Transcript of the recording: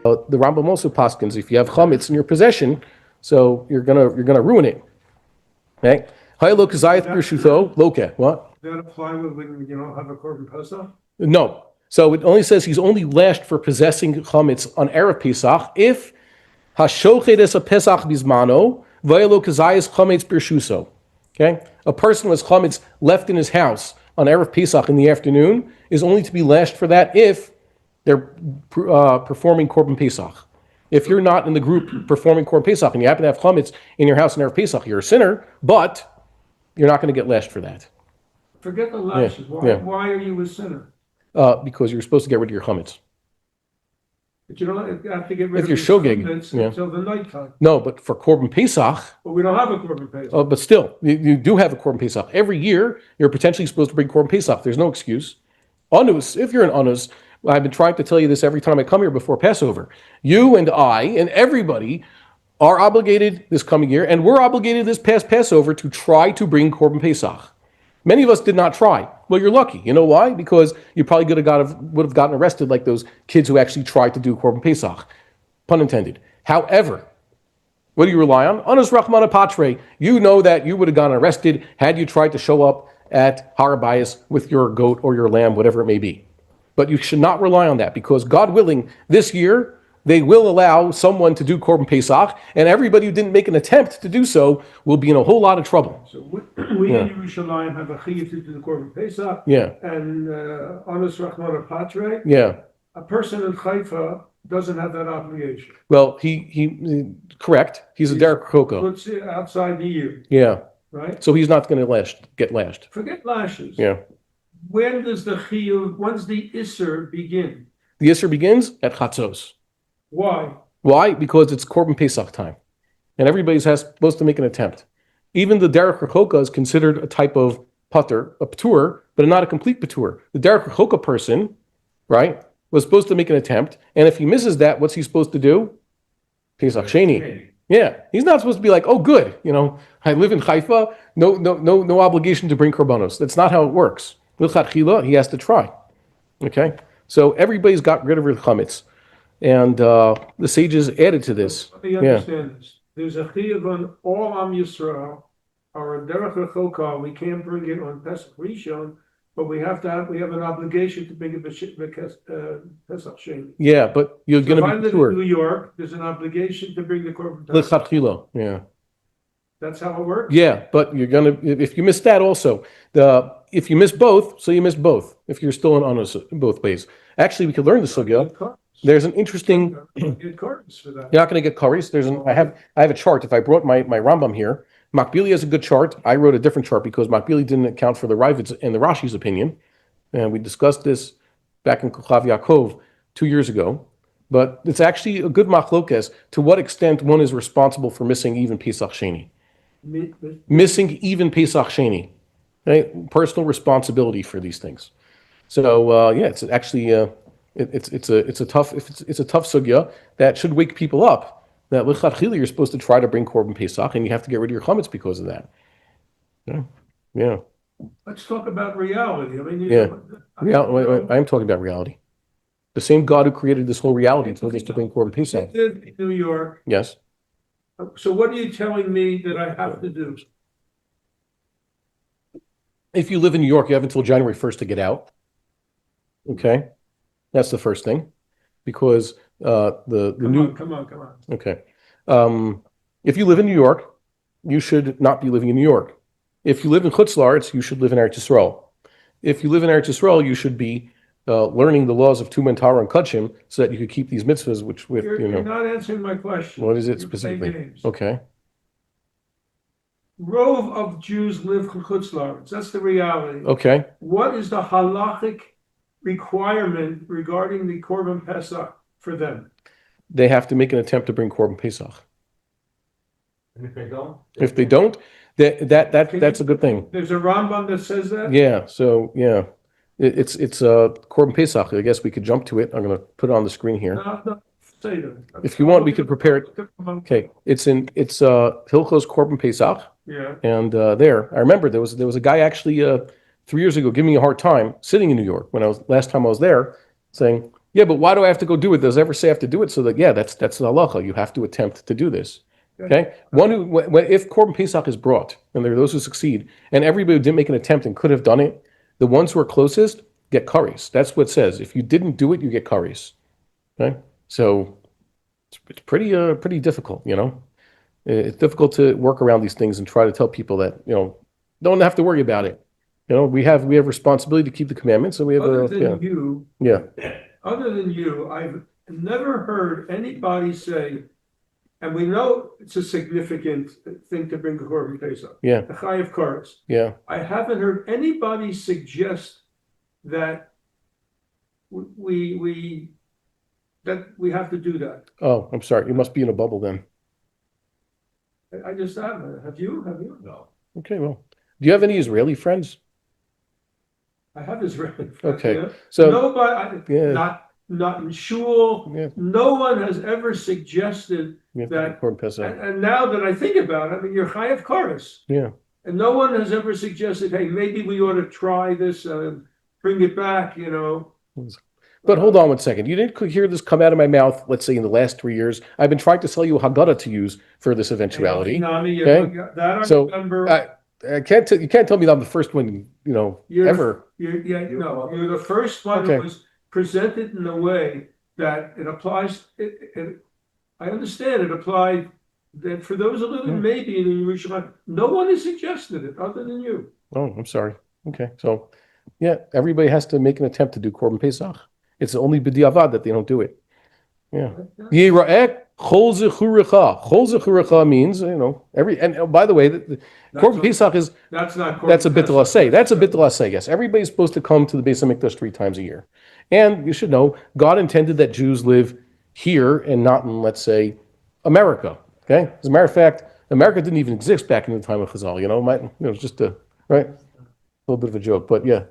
The Rambam also paskins if you have chametz in your possession, so you're gonna ruin it. Okay. What? That apply when you don't have a Korbon Pesach? No. So it only says he's only lashed for possessing chametz on Erev Pesach if hashochet es a Pesach bismano v'yelo kazayis chametz birshuso. Okay, a person with chametz left in his house on Erev Pesach in the afternoon is only to be lashed for that if they're performing Korbon Pesach. If you're not in the group performing Korbon Pesach and you happen to have chametz in your house on Erev Pesach, you're a sinner, but you're not going to get lashed for that. Forget the lashes. Why are you a sinner? Because you're supposed to get rid of your chametz. But you don't have to get rid if of you're your shogeg until the nighttime. No, but for Korbon Pesach. But we don't have a Korbon Pesach. But still, you do have a Korbon Pesach. Every year, you're potentially supposed to bring Korbon Pesach. There's no excuse. Anus, if you're an anus, I've been trying to tell you this every time I come here before Passover. You and I and everybody are obligated this coming year, and we're obligated this past Passover to try to bring Korbon Pesach. Many of us did not try. Well, you're lucky. You know why? Because you probably would have gotten arrested like those kids who actually tried to do Korbon Pesach. Pun intended. However, what do you rely on? Anus Rachmana Patre. You know that you would have gotten arrested had you tried to show up at Har Bayis with your goat or your lamb, whatever it may be. But you should not rely on that because God willing, this year, they will allow someone to do Korbon Pesach, and everybody who didn't make an attempt to do so will be in a whole lot of trouble. So we in Yerushalayim have a chiyuv to do the Korbon Pesach, and Anus Rachmana Patre. A person in Haifa doesn't have that obligation. Well, he correct. He's a derek choka. Puts it outside the year. Right. So he's not going to get lashed. Forget lashes. When does the Isser begin? The Isser begins at Chatzos. Why? Why? Because it's Korbon Pesach time. And everybody's supposed to make an attempt. Even the derech rechoka is considered a type of patur, a patur, but not a complete patur. The derech rechoka person, right, was supposed to make an attempt. And if he misses that, what's he supposed to do? Pesach Sheni. Yeah. He's not supposed to be like, oh, good. I live in Haifa. No obligation to bring korbanos. That's not how it works. L'chadchila, he has to try. Okay? So everybody's got rid of their chametz. And the sages added to this. Let me understand this. There's a chiyuv on all Am Yisrael, or derech rechoka. We can't bring it on Pesach Rishon, but we have an obligation to bring it Pesach Sheni. Yeah, but you're going to be sure. In New York, there's an obligation to bring the Korbon Pesach. That's how it works? Yeah, but you're going to, if you miss that also, if you miss both, so you miss both, if you're still in honors both ways. Actually, we could learn the sugya. There's an interesting. Get curtains for that. You're not going to get curries. I have a chart. If I brought my Rambam here, Makbili has a good chart. I wrote a different chart because Makbili didn't account for the Ravid's and the Rashi's opinion, and we discussed this back in Kuchav Yaakov 2 years ago. But it's actually a good machlokes to what extent one is responsible for missing even Pesach Sheni. Missing even Pesach Sheni, right? Personal responsibility for these things. So it's actually. It's a tough sugya that should wake people up. That l'chadchila you're supposed to try to bring Korbon Pesach, and you have to get rid of your chametz because of that. Yeah. Let's talk about reality. I am talking about reality. The same God who created this whole reality told us to bring Korbon Pesach. New York. Yes. So what are you telling me that I have to do? If you live in New York, you have until January 1st to get out. Okay. That's the first thing, because Come on. Okay, if you live in New York, you should not be living in New York. If you live in Chutz La'aretz, you should live in Eretz Yisrael. If you live in Eretz Yisrael, you should be learning the laws of Tumen Torah and Kachim, so that you could keep these mitzvahs. You're not answering my question. What is it specifically? Okay. Rove of Jews live in Chutz La'aretz. That's the reality. Okay. What is the halachic requirement regarding the Korbon Pesach for them? They have to make an attempt to bring Korbon Pesach. And if they don't? If they don't, that's a good thing. There's a Rambam that says that? Yeah, so, yeah. It's Korbon Pesach. I guess we could jump to it. I'm going to put it on the screen here. No, say that. If you want, we could prepare it. Okay, it's Hilchos Korbon Pesach. Yeah. And I remember there was a guy actually 3 years ago giving me a hard time sitting in New York when last time I was there, saying, yeah, but why do I have to go do it? Does it ever say I have to do it? So that, yeah, that's the halacha. You have to attempt to do this. Okay? One who, if Korban Pesach is brought, and there are those who succeed, and everybody who didn't make an attempt and could have done it, the ones who are closest get kares. That's what it says. If you didn't do it, you get kares. Okay? So it's pretty difficult, you know? It's difficult to work around these things and try to tell people that, you know, don't have to worry about it. You know, we have responsibility to keep the commandments, and we have Other a than you, yeah. other than you, I've never heard anybody say, and we know it's a significant thing to bring Korbon Pesach, Yeah. the Chayav Kares. Yeah. I haven't heard anybody suggest that we have to do that. Oh, I'm sorry. You must be in a bubble then. I just haven't. Have you? Have you? No. Okay, well, do you have any Israeli friends? I have Israeli friends. Okay, Yeah. so Nobody, yeah, not in shul. yeah, No one has ever suggested we have to that. do Korban Pesach. And now that I think about it, I mean, you're Chayav Kares. Yeah, And no one has ever suggested, hey, maybe we ought to try this and bring it back, you know. but hold on one second. You didn't hear this come out of my mouth, let's say in the last 3 years. I've been trying to sell you a Haggadah to use for this eventuality. Okay? That I So, remember. I can't you can't tell me that I'm the first one, you know, ever. You're the first one Okay. who was presented in a way that it applies. I understand it applied that for those who live in maybe in Yerushalayim, no one has suggested it other than you. Oh, I'm sorry. Okay, so yeah, everybody has to make an attempt to do Korban Pesach. It's only b'diavad that they don't do it. Yeah. Yira'ek chol zechurecha. Chol zechurecha means, you know, and by the way, the Korban Pesach is, That's not. that's a bittul asay. That's a bittul asay, yes. Everybody's supposed to come to the Beis HaMikdash 3 times a year. And you should know, God intended that Jews live here and not in, let's say, America. Okay? As a matter of fact, America didn't even exist back in the time of Chazal, you know? It was just right? A little bit of a joke, but yeah.